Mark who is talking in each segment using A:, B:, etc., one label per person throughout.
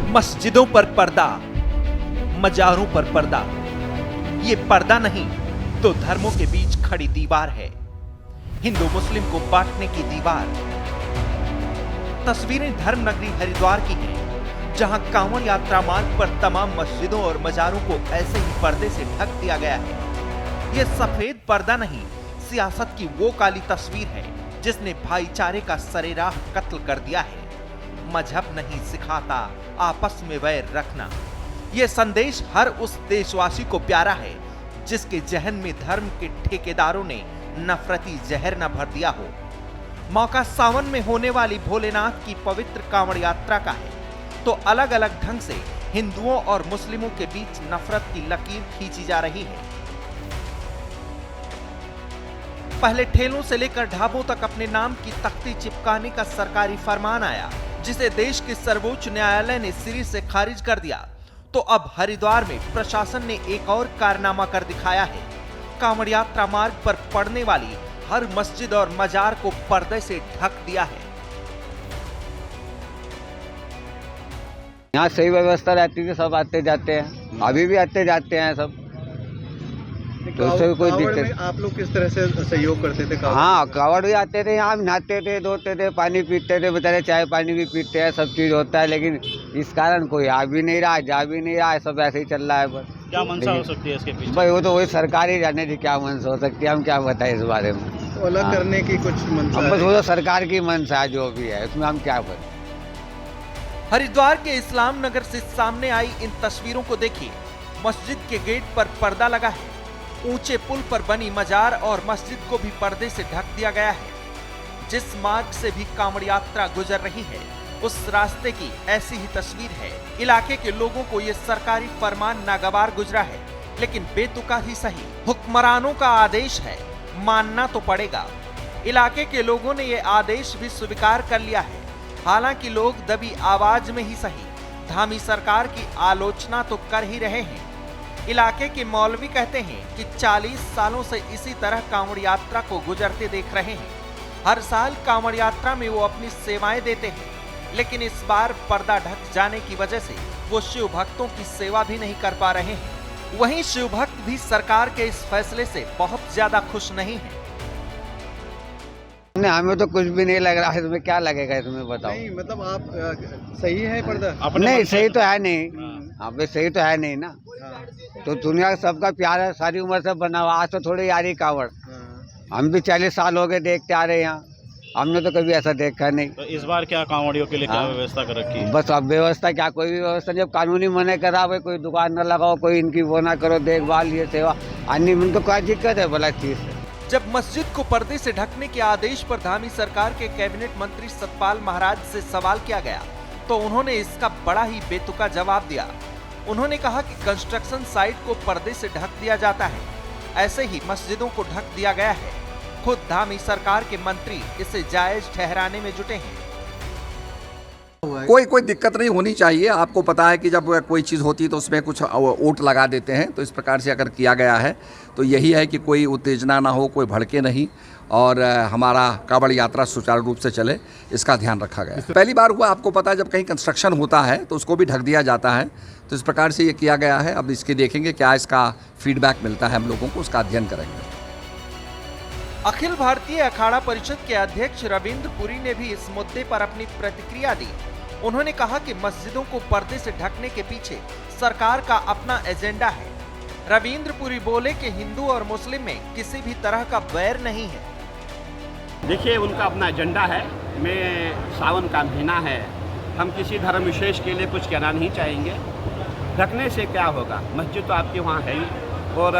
A: मस्जिदों पर पर्दा, मजारों पर पर्दा। ये पर्दा नहीं तो धर्मों के बीच खड़ी दीवार है, हिंदू मुस्लिम को बांटने की दीवार। तस्वीरें धर्म नगरी हरिद्वार की हैं, जहां कांवड़ यात्रा मार्ग पर तमाम मस्जिदों और मजारों को ऐसे ही पर्दे से ढक दिया गया है। यह सफेद पर्दा नहीं, सियासत की वो काली तस्वीर है जिसने भाईचारे का सरेराह कत्ल कर दिया है। मजहब नहीं सिखाता आपस में वैर रखना। यह संदेश हर उस देशवासी को प्यारा है जिसके जहन में धर्म के ठेकेदारों ने नफरती जहर न भर दिया हो। मौका सावन में होने वाली भोलेनाथ की पवित्र कांवड़ यात्रा का है, तो अलग अलग ढंग से हिंदुओं और मुस्लिमों के बीच नफरत की लकीर खींची जा रही है। पहले ठेलों से लेकर ढाबों तक अपने नाम की तख्ती चिपकाने का सरकारी फरमान आया, जिसे देश के सर्वोच्च न्यायालय ने सिरे से खारिज कर दिया। तो अब हरिद्वार में प्रशासन ने एक और कारनामा कर दिखाया है। कांवड़ यात्रा मार्ग पर पड़ने वाली हर मस्जिद और मजार को पर्दे से ढक दिया है।
B: यहाँ सही व्यवस्था रहती थी, सब आते जाते हैं, अभी भी आते जाते हैं सब। तो उससे कोई दिक्कत।
C: आप लोग किस तरह से सहयोग करते थे?
B: हाँ, कांवड़ भी आते थे, यहाँ नहाते थे, धोते थे, पानी पीते थे, बेचारे चाय पानी भी पीते हैं, सब चीज होता है। लेकिन इस कारण कोई आ भी नहीं रहा, जा भी नहीं रहा है, सब ऐसे ही चल रहा है। बस
D: क्या मंशा हो सकती है इसके पीछे?
B: भाई वो तो वही सरकार ही जाने थी क्या मंशा हो सकती है, हम क्या बताएं इस बारे में।
C: तो अलग करने की कुछ मंशा है?
B: बस वो तो सरकार की मंशा है, जो भी है उसमें हम क्या बताएं।
A: हरिद्वार के इस्लाम नगर से सामने आई इन तस्वीरों को देखिए। मस्जिद के गेट पर पर्दा लगा है, ऊंचे पुल पर बनी मजार और मस्जिद को भी पर्दे से ढक दिया गया है। जिस मार्ग से भी कांवड़ यात्रा गुजर रही है, उस रास्ते की ऐसी ही तस्वीर है। इलाके के लोगों को यह सरकारी फरमान नागवार गुजरा है, लेकिन बेतुका ही सही, हुक्मरानों का आदेश है, मानना तो पड़ेगा। इलाके के लोगों ने यह आदेश भी स्वीकार कर लिया है। हालांकि लोग दबी आवाज में ही सही धामी सरकार की आलोचना तो कर ही रहे हैं। इलाके के मौलवी कहते हैं कि 40 सालों से इसी तरह कांवड़ यात्रा को गुजरते देख रहे हैं। हर साल कांवड़ यात्रा में वो अपनी सेवाएं देते हैं, लेकिन इस बार पर्दा ढक जाने की वजह से वो शिव भक्तों की सेवा भी नहीं कर पा रहे हैं। वहीं शिव भक्त भी सरकार के इस फैसले से बहुत ज्यादा खुश नहीं है।
B: नहीं, हमें तो कुछ भी नहीं लग रहा है, इसमें क्या लगेगा इसमें बताओ।
C: नहीं, मतलब आप सही है पर्दा?
B: नहीं, सही तो है नहीं। हाँ भाई, सही तो है नहीं ना। तो दुनिया सबका प्यार है, सारी उम्र से बना हुआ, आज तो थोड़ी यारी कांवड़। हम भी 40 साल हो गए देखते आ रहे हैं यहाँ, हमने तो कभी ऐसा देखा नहीं।
D: तो इस बार क्या कांवड़ियों के लिए क्या व्यवस्था कर रखी है?
B: बस अब व्यवस्था क्या, कोई भी व्यवस्था जब कानूनी मने करा, भाई कोई दुकान न लगाओ, कोई इनकी वो ना करो, देखभाल ये सेवा अन्य में तो क्या दिक्कत है भला चीज से।
A: जब मस्जिद को पर्दे से ढकने के आदेश पर धामी सरकार के कैबिनेट मंत्री सतपाल महाराज से सवाल किया गया, तो उन्होंने इसका बड़ा ही बेतुका जवाब दिया। उन्होंने कहा कि कंस्ट्रक्शन साइट को पर्दे से ढक दिया जाता है, ऐसे ही मस्जिदों को ढक दिया गया है। खुद धामी सरकार के मंत्री इसे जायज ठहराने में जुटे हैं।
E: कोई दिक्कत नहीं होनी चाहिए। आपको पता है कि जब कोई चीज़ होती है तो उसमें कुछ ओट लगा देते हैं, तो इस प्रकार से अगर किया गया है तो यही है कि कोई उत्तेजना ना हो, कोई भड़के नहीं, और हमारा कांवड़ यात्रा सुचारू रूप से चले, इसका ध्यान रखा गया है। पहली बार हुआ, आपको पता है जब कहीं कंस्ट्रक्शन होता है तो उसको भी ढक दिया जाता है, तो इस प्रकार से ये किया गया है। अब इसके देखेंगे क्या इसका फीडबैक मिलता है, हम लोगों को उसका अध्ययन करेंगे।
A: अखिल भारतीय अखाड़ा परिषद के अध्यक्ष रविंद्र पुरी ने भी इस मुद्दे पर अपनी प्रतिक्रिया दी। उन्होंने कहा कि मस्जिदों को पर्दे से ढकने के पीछे सरकार का अपना एजेंडा है। रविंद्र पुरी बोले कि हिंदू और मुस्लिम में किसी भी तरह का वैर नहीं है।
F: देखिए, उनका अपना एजेंडा है। मैं सावन का महीना है, हम किसी धर्म विशेष के लिए कुछ कहना नहीं चाहेंगे। ढकने से क्या होगा, मस्जिद तो आपके वहाँ है ही, और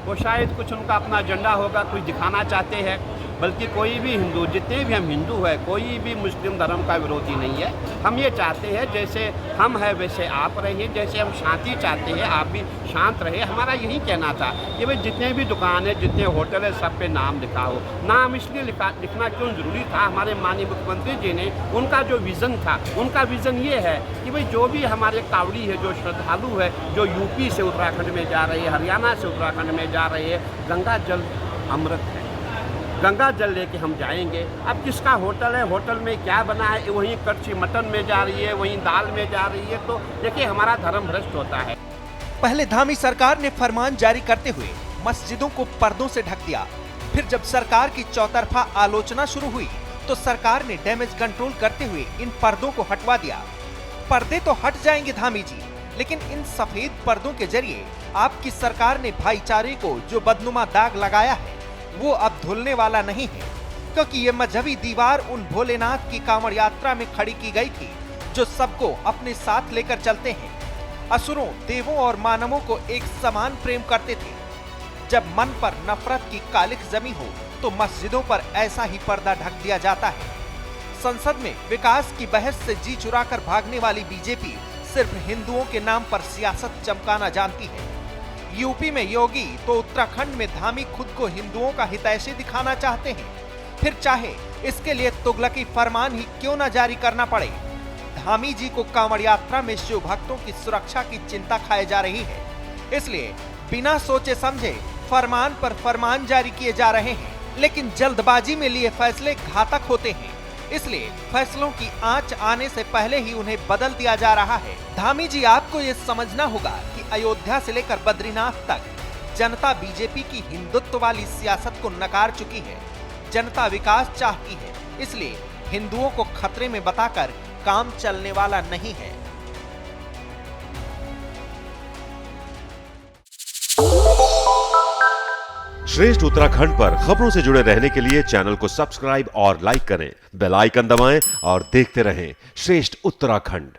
F: वो शायद कुछ उनका अपना एजेंडा होगा, कुछ दिखाना चाहते हैं। बल्कि कोई भी हिंदू, जितने भी हम हिंदू हैं, कोई भी मुस्लिम धर्म का विरोधी नहीं है। हम ये चाहते हैं जैसे हम हैं वैसे आप रहिए, जैसे हम शांति चाहते हैं आप भी शांत रहे। हमारा यही कहना था कि भाई जितने भी दुकान है, जितने होटल है, सब पे नाम लिखा हो। नाम इसलिए लिखना क्यों ज़रूरी था? हमारे माननीय मुख्यमंत्री जी ने, उनका जो विज़न था, उनका विज़न ये है कि भाई जो भी हमारे कांवड़ी है, जो श्रद्धालु है, जो यूपी से उत्तराखंड में जा रहे हैं, हरियाणा से उत्तराखंड में जा रहे हैं, गंगा जल अमृत है। गंगा जल लेके हम जाएंगे। अब किसका होटल है, होटल में क्या बना है, वहीं कच्ची मटन में जा रही है, वहीं दाल में जा रही है, तो देखिए हमारा धर्म भ्रष्ट होता है।
A: पहले धामी सरकार ने फरमान जारी करते हुए मस्जिदों को पर्दों से ढक दिया। फिर जब सरकार की चौतरफा आलोचना शुरू हुई तो सरकार ने डैमेज कंट्रोल करते हुए इन पर्दों को हटवा दिया। पर्दे तो हट जाएंगे धामी जी, लेकिन इन सफेद पर्दों के जरिए आपकी सरकार ने भाईचारे को जो बदनुमा दाग लगाया है वो अब धुलने वाला नहीं है, क्योंकि ये मजहबी दीवार उन भोलेनाथ की कांवड़ यात्रा में खड़ी की गई थी जो सबको अपने साथ लेकर चलते हैं। असुरों, देवों और मानवों को एक समान प्रेम करते थे। जब मन पर नफरत की कालिख जमी हो तो मस्जिदों पर ऐसा ही पर्दा ढक दिया जाता है। संसद में विकास की बहस से जी चुराकर भागने वाली बीजेपी सिर्फ हिंदुओं के नाम पर सियासत चमकाना जानती है। यूपी में योगी तो उत्तराखंड में धामी खुद को हिंदुओं का हितैषी दिखाना चाहते हैं। फिर चाहे इसके लिए तुगलकी फरमान ही क्यों न जारी करना पड़े, धामी जी को कांवड़ यात्रा में शिव भक्तों की सुरक्षा की चिंता खाई जा रही है। इसलिए बिना सोचे समझे फरमान पर फरमान जारी किए जा रहे हैं, लेकिन जल्दबाजी में लिए फैसले घातक होते हैं। इसलिए फैसलों की आंच आने से पहले ही उन्हें बदल दिया जा रहा है। धामी जी, आपको ये समझना होगा कि अयोध्या से लेकर बद्रीनाथ तक जनता बीजेपी की हिंदुत्व वाली सियासत को नकार चुकी है। जनता विकास चाहती है, इसलिए हिंदुओं को खतरे में बताकर काम चलने वाला नहीं है।
G: श्रेष्ठ उत्तराखंड पर खबरों से जुड़े रहने के लिए चैनल को सब्सक्राइब और लाइक करें, बेल आइकन दबाएं और देखते रहें श्रेष्ठ उत्तराखंड।